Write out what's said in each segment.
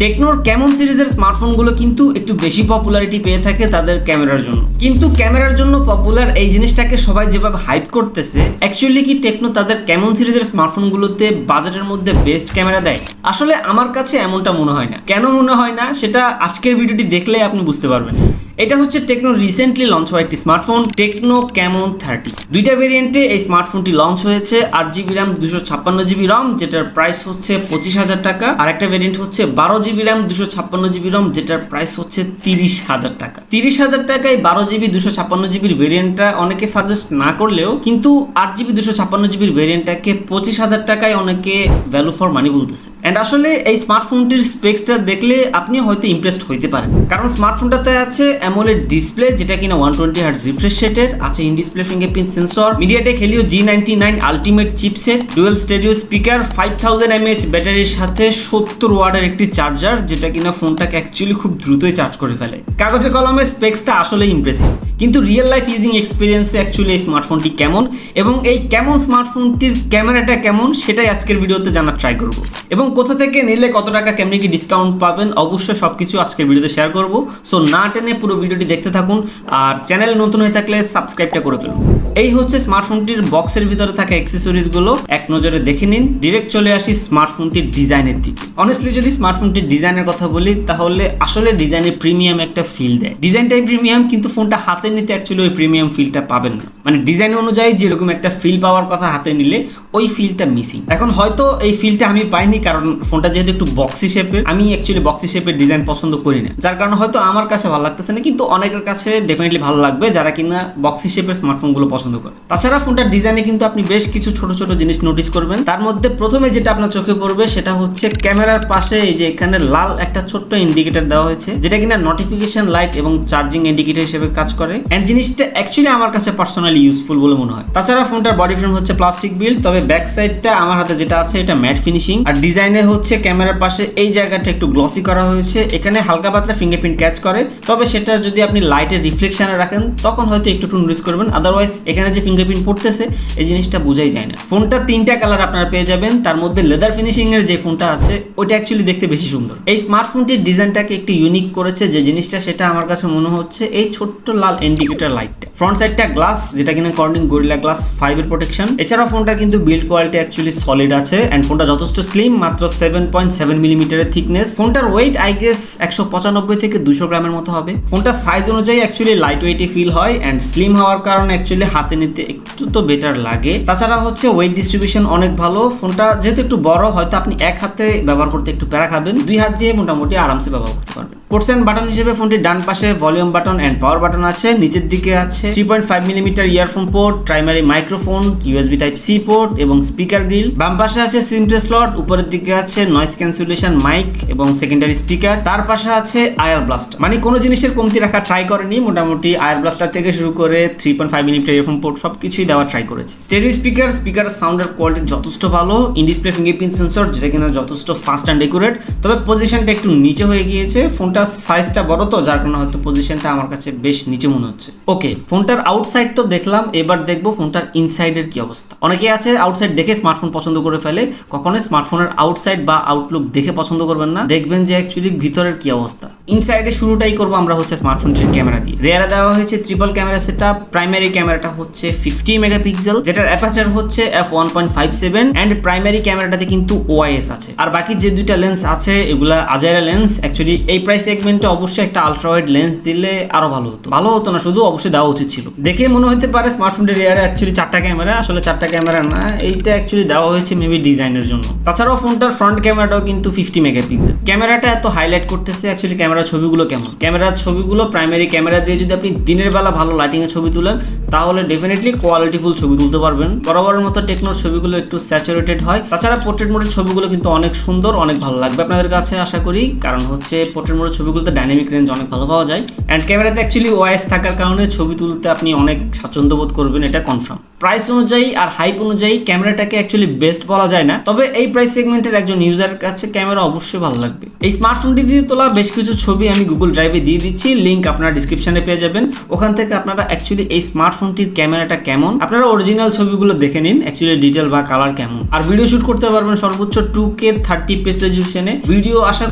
টেকনোর Camon সিরিজের স্মার্টফোনগুলো কিন্তু একটু বেশি পপুলারিটি পেয়ে থাকে তাদের ক্যামেরার জন্য, কিন্তু ক্যামেরার জন্য পপুলার এই জিনিসটাকে সবাই যেভাবে হাইপ করতেছে, অ্যাকচুয়ালি কি টেকনো তাদের ক্যামন সিরিজের স্মার্টফোনগুলোতে বাজেটের মধ্যে বেস্ট ক্যামেরা দেয়? আসলে আমার কাছে এমনটা মনে হয় না। কেন মনে হয় না সেটা আজকের ভিডিওটি দেখলে আপনি বুঝতে পারবেন। এটা হচ্ছে টেকনো রিসেন্টলি লঞ্চ হওয়া একটি স্মার্টফোন, টেকনো ক্যামন 30। দুইটা ভেরিয়েন্টে এই স্মার্টফোনটি লঞ্চ হয়েছে। 8GB র্যাম 256GB রম, যেটার প্রাইস হচ্ছে 25,000 টাকা। আর একটা ভেরিয়েন্ট হচ্ছে 12GB র্যাম 256GB রম, যেটার প্রাইস হচ্ছে 30,000 টাকা। 30,000 টাকায় 12GB 256GB ভেরিয়েন্টটা অনেকে সাজেস্ট না করলেও কিন্তু 8GB 256GB ভেরিয়েন্টটাকে 25,000 টাকায় অনেকে ভ্যালু ফর মানি বলতেছে। এন্ড আসলে এই স্মার্টফোনটির স্পেক্সটা দেখলে আপনি হয়তো ইমপ্রেসড হইতে পারেন, কারণ স্মার্টফোনটাতে আছে অ্যামোলেড ডিসপ্লে, যেটা কিনা 120Hz রিফ্রেশ রেটের আছে, in display fingerprint sensor, MediaTek Helio G99 ultimate chipset, dual stereo speaker, 5000 mAh ব্যাটারির সাথে 70 ওয়াটের একটি চার্জার, যেটা কিনা ফোনটাকে অ্যাকচুয়ালি খুব দ্রুতই চার্জ করে ফেলে। কাগজে কলমে স্পেক্সটা আসলে ইমপ্রেসিভ, কিন্তু রিয়েল লাইফ ইউজিং এক্সপিরিয়েন্সে অ্যাকচুয়ালি এই স্মার্টফোনটি কেমন এবং এই কেমন স্মার্টফোনটির ক্যামেরাটা কেমন সেটাই আজকের ভিডিওতে জানার ট্রাই করব, এবং কোথা থেকে নিলে কত টাকা কেমনি কি ডিসকাউন্ট পাবেন অবশ্যই সবকিছু আজকের ভিডিওতে শেয়ার করব। সো না টেনে পুরো ভিডিওটি দেখতে থাকুন, আর চ্যানেলে নতুন হয়ে থাকলে সাবস্ক্রাইবটা করে ফেলুন। এই হচ্ছে স্মার্টফোনটির বক্সের ভিতরে থাকা অ্যাক্সেসরিজগুলো, এক নজরে দেখে নিন। ডিরেক্ট চলে আসি স্মার্টফোনটির ডিজাইনের দিকে। অনেস্টলি যদি স্মার্টফোনটির ডিজাইনের কথা বলি, তাহলে আসলে ডিজাইনের প্রিমিয়াম একটা ফিল দেয়। ডিজাইনটাই প্রিমিয়াম, কিন্তু ফোনটা হাতে নিতে অ্যাকচুয়ালি ওই প্রিমিয়াম ফিলটা পাবেন না। মানে ডিজাইন অনুযায়ী যেরকম একটা ফিল পাওয়ার কথা হাতে নিলে ওই ফিলটা মিসিং। এখন হয়তো এই ফিলটা আমি পাইনি, কারণ ফোনটা যেহেতু একটু বক্সি শেপের, আমি অ্যাকচুয়ালি বক্সি শেপের ডিজাইন পছন্দ করি না, যার কারণে হয়তো আমার কাছে ভালো লাগতেছে না, কিন্তু অনেকের কাছে ডেফিনেটলি ভালো লাগবে যারা কিনা বক্সি শেপের স্মার্টফোনগুলো পছন্দ করে। তাছাড়া ফোনটার ডিজাইনে কিন্তু আপনি বেশ কিছু ছোট ছোট জিনিস নোটিস করবেন। তার মধ্যে প্রথমে যেটা আপনার চোখে পড়বে সেটা হচ্ছে ক্যামেরার পাশে এই যে এখানে লাল একটা ছোট্ট ইন্ডিকেটর দেওয়া হয়েছে, যেটা কিনা নোটিফিকেশন লাইট এবং চার্জিং ইন্ডিকেটর হিসেবে কাজ করে। এন্ড জিনিসটা অ্যাকচুয়ালি আমার কাছে পার্সোনালি ইউজফুল বলে মনে হয়। তাছাড়া ফোনটার বডি ফ্রেম হচ্ছে প্লাস্টিক বিল্ড, তবে ব্যাক সাইডটা আমার হাতে যেটা আছে এটা ম্যাট ফিনিশিং। আর ডিজাইনে হচ্ছে ক্যামেরার পাশে এই জায়গাটা একটু গ্লসি করা হয়েছে, এখানে হালকা পাতলা ফিঙ্গারপ্রিন্ট ক্যাচ করে, তবে সেটা যদি আপনি লাইটের রিফ্লেকশনে রাখেন তখন হয়তো একটু নোটিস করবেন, আদারওয়াইজ এখানে যে ফিঙ্গারপ্রিন্ট পড়তেছে এই জিনিসটা বোঝাই যায় না। ফোনটা 3টা কালার আপনারা পেয়ে যাবেন, তার মধ্যে লেদার ফিনিশিং এর যে ফোনটা আছে ওইটা অ্যাকচুয়ালি দেখতে বেশি সুন্দর। এই স্মার্টফোনটির ডিজাইনটাকে একটু ইউনিক করেছে যে জিনিসটা, সেটা আমার কাছে মনে হচ্ছে এই ছোট্ট লাল ইন্ডিকেটর লাইটটা। ফ্রন্ট সাইডটা গ্লাস, যেটা কিনা কর্নিং গরিলা গ্লাস 5 এর প্রোটেকশন। এছাড়াও ফোনটা কিন্তু বিল্ড কোয়ালিটি অ্যাকচুয়ালি সলিড আছে, এন্ড ফোনটা যথেষ্ট স্লিম, মাত্র 7.7 মিলিমিটারের থিকনেস। ফোনটার ওয়েট আই গেস 195 থেকে 200 গ্রামের মতো হবে। ফোনটার সাইজ অনুযায়ী অ্যাকচুয়ালি লাইট ওয়েটই ফিল হয়, এন্ড স্লিম হওয়ার কারণে অ্যাকচুয়ালি হাতে নিতে একটু তো বেটার লাগে। তাছাড়া হচ্ছে ওয়েট ডিস্ট্রিবিউশন অনেক ভালো। ফোনটা যেহেতু একটু বড়, হয়তো আপনি এক হাতে ব্যবহার করতে একটু প্যারা খাবেন, 2 হাত দিয়ে মোটামুটি আরামসে ব্যবহার করতে পারবেন। পোর্টস এন্ড বাটন হিসেবে ফোনটির ডান পাশে volume button and power button আছে, নিচের দিকে আছে 3.5 millimetre earphone port, primary microphone, USB type C port এবং স্পিকার গ্রিল। বাম পাশে আছে সিম ট্রে স্লট, উপরের দিকে আছে নয়েজ ক্যান্সেলেশন মাইক এবং সেকেন্ডারি স্পিকার। তার পাশে আছে আয়ার ব্লাস্টার, মানে কোনো জিনিসের কমতি রাখা ট্রাই করেনি, মোটামুটি আয়ার ব্লাস্টার থেকে শুরু করে 3.5 মিলিমিটার ইয়ারফোন পোর্ট সবকিছুই দেওয়া ট্রাই করেছে। স্টেরিও স্পিকার সাউন্ডের কোয়ালিটি যথেষ্ট ভালো, ইন ডিসপ্লে ফিঙ্গারপ্রিন্ট সেন্সর, যেটা কিনা যথেষ্ট ফাস্ট অ্যান্ড একুরেট, তবে পজিশনটা একটু নিচে হয়ে গিয়েছে। ফোনটার সাইজটা বড় তো, যার কারণে হয়তো পজিশনটা আমার কাছে বেশ নিচে মনে হচ্ছে। ওকে, ফোনটার আউটসাইড তো দেখলাম, এবার দেখবো ফোনটার ইনসাইডের কি অবস্থা। অনেকে আছে আউটসাইড দেখে স্মার্টফোন পছন্দ করে ফেলে, কখনোই স্মার্টফোনের আউটসাইড বা আউটলুক দেখে পছন্দ করবেন না, দেখবেন যে অ্যাকচুয়ালি ভিতরের কি অবস্থা। ইনসাইডে শুরুটাই করবো আমরা হচ্ছে স্মার্টফোনটির ক্যামেরা দিয়ে। রেয়ারে দেওয়া হয়েছে ট্রিপল ক্যামেরা সেটআপ। প্রাইমারি ক্যামেরাটা হচ্ছে 50 মেগাপিক্সেল, যেটার অ্যাপারচার হচ্ছে f1.57, এন্ড প্রাইমারি ক্যামেরাটাতে কিন্তু ওআইএস আছে। আর বাকি যে দুইটা লেন্স আছে এগুলা আজাইরা লেন্স। অ্যাকচুয়ালি এই প্রাইস সেগমেন্টে অবশ্যই একটা আলট্রা ওয়াইড লেন্স দিলে আরো ভালো হতো না, শুধু অবশ্যই দেওয়া উচিত ছিল। দেখে মনে হতে পারে স্মার্টফোনটির রেয়ারে অ্যাকচুয়ালি 4টা ক্যামেরা, আসলে 4টা ক্যামেরা না, এইটা অ্যাকচুয়ালি দেওয়া হয়েছে মেবি ডিজাইনের জন্য। তাছাড়াও ফোনটার ফ্রন্ট ক্যামেরাটাও কিন্তু 50 মেগাপিক্সেল। ক্যামেরাটা এত হাইলাইট করতেছে অ্যাকচুয়ালি ক্যামেরার ছবিগুলো কেমন। ক্যামেরার ছবিগুলো প্রাইমারি ক্যামেরা দিয়ে যদি আপনি দিনের বেলা ভালো লাইটিং এ ছবি তুলেন তাহলে ডেফিনেটলি কোয়ালিটিফুল ছবি তুলতে পারবেন। বরাবরের মতো টেকনোর ছবিগুলো একটু স্যাচুরেটেড হয়। তাছাড়া পোর্ট্রেট মোডের ছবিগুলো কিন্তু অনেক সুন্দর, অনেক ভালো লাগবে আপনাদের কাছে আশা করি, কারণ হচ্ছে পোর্ট্রেট মোডের ছবিগুলোতে ডাইনামিক রেঞ্জ অনেক ভালো পাওয়া যায়, এন্ড ক্যামেরাতে অ্যাকচুয়ালি ওআইএস থাকার কারণে ছবি তুলতে আপনি অনেক স্বাচ্ছন্দ্য বোধ করবেন, এটা কনফার্ম। প্রাইস অনুযায়ী আর হাইপ অনুযায়ী ক্যামেরাটাকে অ্যাকচুয়ালি বেস্ট বলা যায় না, তবে এই প্রাইস সেগমেন্টের একজন ইউজারের কাছে ক্যামেরা অবশ্যই ভালো লাগবে। এই স্মার্টফোনটি দিয়ে তোলা বেশ কিছু ছবি আমি গুগল ড্রাইভে দিয়ে দিচ্ছি, লিঙ্ক আপনারা ডিসক্রিপশনে পেয়ে যাবেন। ওখান থেকে আপনারা অ্যাকচুয়ালি এই স্মার্টফোনটির ক্যামেরাটা কেমন আপনারা অরিজিনাল ছবিগুলো দেখে নিন, অ্যাকচুয়ালি ডিটেল বা কালার কেমন। আর ভিডিও শুট করতে পারবেন সর্বোচ্চ 2K 30fps রেজলিউশনে। ভিডিও আশা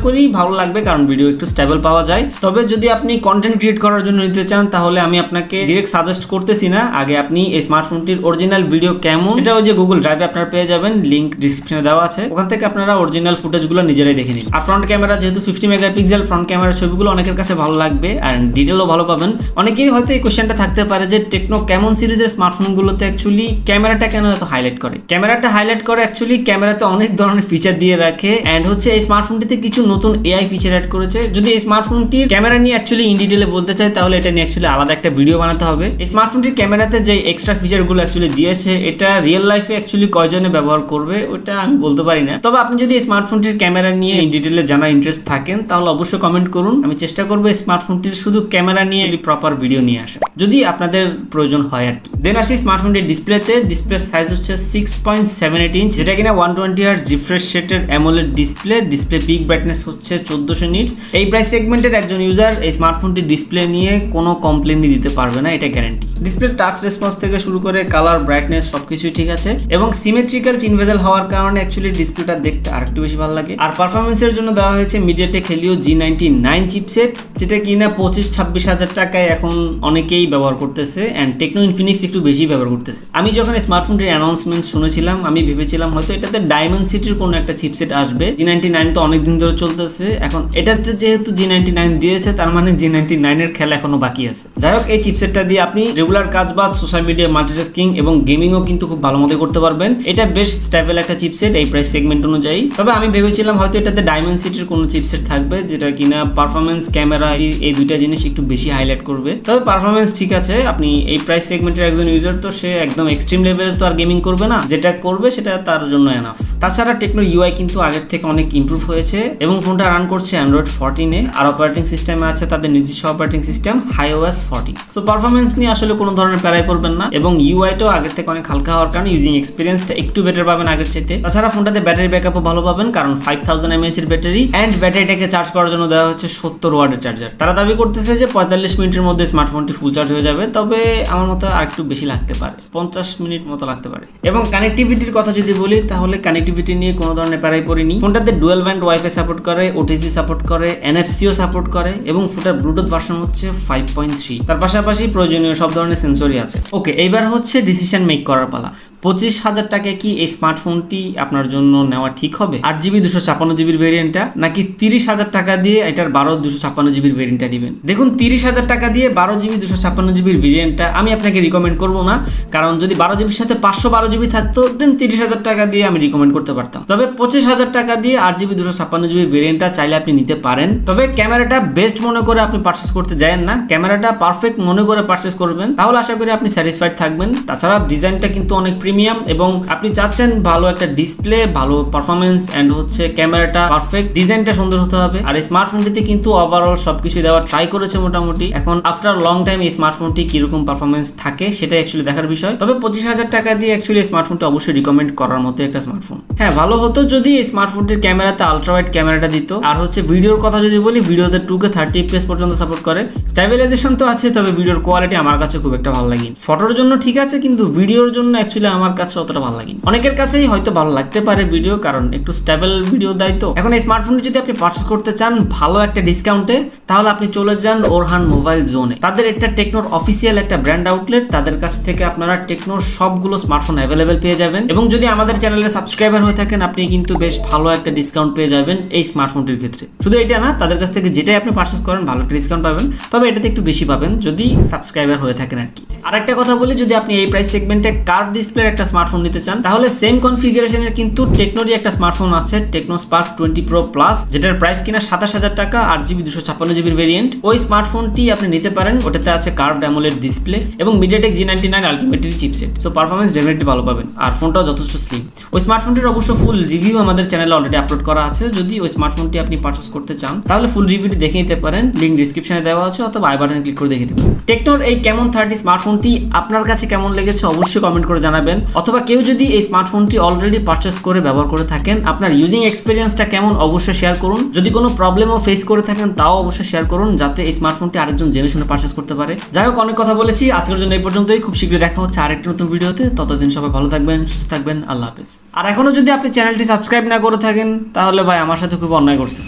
করি ভালো লাগবে, কারণ ভিডিও একটু স্টেবল পাওয়া যায়। তবে যদি আপনি কন্টেন্ট ক্রিয়েট করার জন্য নিতে চান তাহলে আমি আপনাকে ডিরেক্ট সাজেস্ট করতেছি না, আগে আপনি এই স্মার্টফোনটির অরিজিনাল ভিডিও কেমন এটা ওই যে গুগল ড্রাইভে আপনারা পেয়ে যাবেন, লিঙ্ক ডিসক্রিপশনে দেওয়া আছে, ওখান থেকে আপনারা অরিজিনাল ফুটেজগুলো নিজেরাই দেখে নিন। আর ফ্রন্ট ক্যামেরা যেহেতু 50 মেগাপিক্সেল ফ্রন্ট ক্যামেরার ছবিগুলো অনেকের কাছে ভালো লাগবে আর ডিটেলও ভালো পাবেন। অনেকেই হয়তো এই কোশ্চেনটা থাকতে পারে যে টেকনো কেমন সিরিজের স্মার্টফোনগুলোতে অ্যাকচুয়ালি ক্যামেরাটা কেন এত হাইলাইট করে। ক্যামেরাটা হাইলাইট করে অ্যাকচুয়ালি ক্যামেরাতে অনেক ধরনের ফিচার দিয়ে রাখে, এন্ড হচ্ছে এই স্মার্টফোনটিতে কিছু নতুন এআই ফিচার অ্যাড করেছে। যদি এই স্মার্টফোনটির ক্যামেরা নিয়ে অ্যাকচুয়ালি ইন ডিটেলে বলতে চাই তাহলে এটা নিয়ে অ্যাকচুয়ালি আলাদা একটা ভিডিও বানাতে হবে। এই স্মার্টফোনটির ক্যামেরাতে যে এক্সট্রা ফিচারগুলো অ্যাকচুয়ালি দিয়েছে এটা রিয়েল লাইফে অ্যাকচুয়ালি কয়জনে ব্যবহার করবে ওটা আমি বলতে পারি না। তবে আপনি যদি এই স্মার্টফোনটির ক্যামেরা নিয়ে ইন ডিটেলে জানার ইন্টারেস্ট থাকেন তাহলে অবশ্যই কমেন্ট করুন, আমি চেষ্টা করবো এই স্মার্টফোনটির শুধু ক্যামেরা নিয়ে প্রপার ভিডিও নিয়ে আসা যদি আপনাদের প্রয়োজন হয় আর কি। দেন আসি স্মার্টফোনটির ডিসপ্লেতে। ডিসপ্লে সাইজ হচ্ছে 6.78 ইঞ্চ, যেটা কিনা 120Hz রিফ্রেশ রেটের AMOLED display. Display pick brightness হচ্ছে 1400 নিটস। এই প্রাইস সেগমেন্টের একজন ইউজার এই স্মার্টফোনটির ডিসপ্লে নিয়ে কোনো কমপ্লেনই দিতে পারবে না, এটা গ্যারান্টি। ডিসপ্লে টাচ রেসপন্স থেকে শুরু করে কালার ব্রাইটনেস সবকিছুই ঠিক আছে এবং সিমেট্রিক্যাল চিন ভেজেল হওয়ার কারণে অ্যাকচুয়ালি ডিসপ্লেটা দেখতে আরেকটু বেশি ভালো লাগে। আর পারফরমেন্সের জন্য দেওয়া হয়েছে মিডিয়াটেক হেলিও G99 চিপসেট, যেটা কিনা 25-26 হাজার টাকায় এখন অনেকেই ব্যবহার করতেছে এন্ড টেকনো ইনফিনিক্স একটু বেশি ব্যবহার করতেছে। আমি যখন স্মার্টফোনটির অ্যানাউন্সমেন্ট শুনেছিলাম আমি ভেবেছিলাম হয়তো এটাতে ডায়মেনসিটির কোনো একটা চিপসেট আসবে। G99 তো অনেকদিন ধরে চলতেছে, এখন এটাতে যেহেতু G99 দিয়েছে তার মানে G99 এর খেলা এখনো বাকি আছে। যাই হোক, এই চিপসেটটা দিয়ে আপনি রেগুলার কাজ বা সোশ্যাল মিডিয়া মাল্টিটাস্কিং এবং গেমিংও কিন্তু খুব ভালো মতো করতে পারবেন। এটা বেশ স্টেবল একটা চিপসেট এই প্রাইস সেগমেন্ট অনুযায়ী। তবে আমি ভেবেছিলাম হয়তো এটাতে ডায়মেনসিটির কোনো চিপসেট থাকবে যেটা কিনা পারফরমেন্স ক্যামেরা এই দুইটা জিনিস একটু বেশি হাইলাইট করবে। তবে পারফরমেন্স ঠিক আছে, আপনি এই প্রাইস সেগমেন্টের একজন ইউজার তো সে একদম এক্সট্রিম লেভেলের তো আর গেমিং করবে না, যেটা করবে সেটা তার জন্য এনাফ। তাছাড়া টেকনোর ইউআই কিন্তু আগের থেকে অনেক ইমপ্রুভ হয়েছে এবং ফোনটা রান করছে অ্যান্ড্রয়েড 14-এ আর অপারেটিং সিস্টেমে আছে তাদের নিজস্ব operating system iOS 14। So performance নিয়ে আসলে কোনো ধরনের প্যারাই পড়বেন না এবং ইউআইটাও আগের থেকে অনেক হালকা হওয়ার কারণে ইউজিং এক্সপিরিয়েন্সটা একটু বেটার পাবেন আগের চাইতে। তাছাড়া ফোনটাতে ব্যাটারি ব্যাকআপও ভালো পাবেন কারণ 5000 mAh এর ব্যাটারি এন্ড ব্যাটারিটাকে চার্জ করার জন্য দেওয়া হচ্ছে 70 ওয়াটের চার্জার। তারা দাবি করতেছে যে 45 মিনিটের মধ্যে স্মার্টফোনটি ফুল চার্জ হয়ে যাবে, তবে আমার মতো আর একটু বেশি লাগতে পারে, 50 মিনিট মতো লাগতে পারে। এবং কানেক্টিভিটির কথা যদি বলি তাহলে কানেক্টিভিটি নিয়ে কোনো ধরনের প্যারাই পড়িনি। ফোনটাতে ডুয়াল ব্যান্ড ওয়াইফাই সাপোর্ট করে, ওটিজি সাপোর্ট করে, এনএফসিও সাপোর্ট করে এবং ফোনটার ব্লুটুথ ভার্সন হচ্ছে 5.3। তার পাশাপাশি প্রয়োজনীয় সব ধরনের সেন্সরই আছে। ওকে, এইবার হচ্ছে ডিসিশন মেক করার পালা। 25,000 টাকায় কি এই স্মার্টফোনটি আপনার জন্য নেওয়া ঠিক হবে? 8GB 256GB ভেরিয়েন্টটা নাকি 30,000 টাকা দিয়ে এটার 12 256GB ভেরিয়েন্টটা নেবেন? দেখুন, 30,000 টাকা দিয়ে 12GB 256GB ভেরিয়েন্টটা আমি আপনাকে রিকমেন্ড করবো না, কারণ যদি 12GBর সাথে 512GB থাকতো দেন 30,000 টাকা দিয়ে আমি রিকমেন্ড করতে পারতাম। তবে 25,000 টাকা দিয়ে 8GB 256GB ভেরিয়েন্টটা চাইলে আপনি নিতে পারেন। তবে ক্যামেরাটা বেস্ট মনে করে আপনি পারচেস করতে যায়েন না, ক্যামেরাটা পারফেক্ট মনে করে পারচেস করবেন, তাহলে আশা করি আপনি স্যাটিসফাইড থাকবেন। তাছাড়া ডিজাইনটা কিন্তু অনেক প্রিমিয়াম এবং আপনি চাচ্ছেন ভালো একটা ডিসপ্লে, ভালো পারফরমেন্স এন্ড হচ্ছে ক্যামেরাটা পারফেক্ট, ডিজাইনটা সুন্দর হতে হবে। আর এই স্মার্টফোনটিতে কিন্তু ওভারঅল সবকিছু দেওয়া ট্রাই করেছে মোটামুটি। এখন আফটার লং টাইম এই স্মার্টফোনটি কিরকম পারফরমেন্স থাকে সেটা অ্যাকচুয়ালি দেখার বিষয়। তবে 25,000 টাকা দিয়ে অ্যাকচুয়ালি এই স্মার্টফোনটা অবশ্যই রিকমেন্ড করার মতো একটা স্মার্টফোন। হ্যাঁ, ভালো হতো যদি এই স্মার্টফোনটির ক্যামেরাতে আলট্রা ওয়াইড ক্যামেরাটা দিত। আর হচ্ছে ভিডিওর কথা যদি বলি, ভিডিওতে 2K 30fps পর্যন্ত সাপোর্ট করে, স্টেবিলাইজেশন তো আছে, তবে ভিডিওর কোয়ালিটি আমার কাছে খুব একটা ভালো লাগেনি। ফটোর জন্য ঠিক আছে কিন্তু ভিডিওর জন্য অ্যাকচুয়ালি আমার কাছে অতটা ভালো লাগেনি। অনেকের কাছেই হয়তো ভালো লাগতে পারে ভিডিও, কারণ একটু স্টেবল ভিডিও দেয় তো। এখন এই স্মার্টফোনটি যদি আপনি পারচেস করতে চান ভালো একটা ডিসকাউন্টে, তাহলে আপনি চলে যান ওরহান মোবাইল জোনে। তাদের একটা টেকনোর অফিসিয়াল একটা ব্র্যান্ড আউটলেট, তাদের কাছ থেকে আপনারা টেকনোর সবগুলো স্মার্টফোন অ্যাভেলেবেল পেয়ে যাবেন। এবং যদি আমাদের চ্যানেলে সাবস্ক্রাইবার হয়ে থাকেন আপনি কিন্তু বেশ ভালো একটা ডিসকাউন্ট পেয়ে যাবেন এই স্মার্টফোনটির ক্ষেত্রে। শুধু এটা না, তাদের কাছ থেকে যেটাই আপনি পারচেস করেন ভালো একটা ডিসকাউন্ট পাবেন, তবে এটাতে একটু বেশি পাবেন যদি সাবস্ক্রাইবার হয়ে থাকেন আর কি। আর একটা কথা বলি, যদি আপনি এই প্রাইস সেগমেন্টে কার্ভ ডিসপ্লের একটা স্মার্টফোন নিতে চান তাহলে সেম কনফিগারেশনের কিন্তু টেকনোরই একটা স্মার্টফোন আছে, টেকনো স্পার্ক 20 Pro Plus, যেটার প্রাইস কিনা 27,000 টাকা, 8GB 256GB ভেরিয়েন্ট। ওই স্মার্টফোনটি আপনি নিতে পারেন, ওটাতে আছে কার্ভড অ্যামোলেড ডিসপ্লে এবং MediaTek G99 ultimately chipset. So performance definitely ভালো পাবেন আর ফোনটাও যথেষ্ট স্লিম। ওই স্মার্টফোনটির অবশ্য ফুল রিভিউ আমাদের চ্যানেলে অলরেডি আপলোড করা আছে, যদি ওই স্মার্টফোনটি আপনি পারচেস করতে চান তাহলে ফুল রিভিউটি দেখে নিতে পারেন, লিঙ্ক ডিসক্রিপশনে দেওয়া আছে অথবা আই বাটনে ক্লিক করে দেখে নিতে পারেন। টেকনোর এই ক্যামন 30 স্মার্টফোন স্মার্টফোনটি আপনার কাছে কেমন লেগেছে অবশ্যই কমেন্ট করে জানাবেন, অথবা কেউ যদি এই স্মার্টফোনটি অলরেডি পারচেস করে ব্যবহার করে থাকেন আপনার ইউজিং এক্সপিরিয়েন্সটা কেমন অবশ্যই শেয়ার করুন। যদি কোনো প্রবলেমও ফেস করে থাকেন তাও অবশ্যই শেয়ার করুন, যাতে এই স্মার্টফোনটি আরেকজন জেনে শুনে পারচেস করতে পারে। যাই হোক, অনেক কথা বলেছি, আজকের জন্য এই পর্যন্তই। খুব শীঘ্রই দেখা হচ্ছে আরেকটি নতুন ভিডিওতে। ততদিন সবাই ভালো থাকবেন, সুস্থ থাকবেন, আল্লাহ হাফেজ। আর এখনো যদি আপনি চ্যানেলটি সাবস্ক্রাইব না করে থাকেন তাহলে ভাই আমার সাথে খুব অন্যায় করছেন।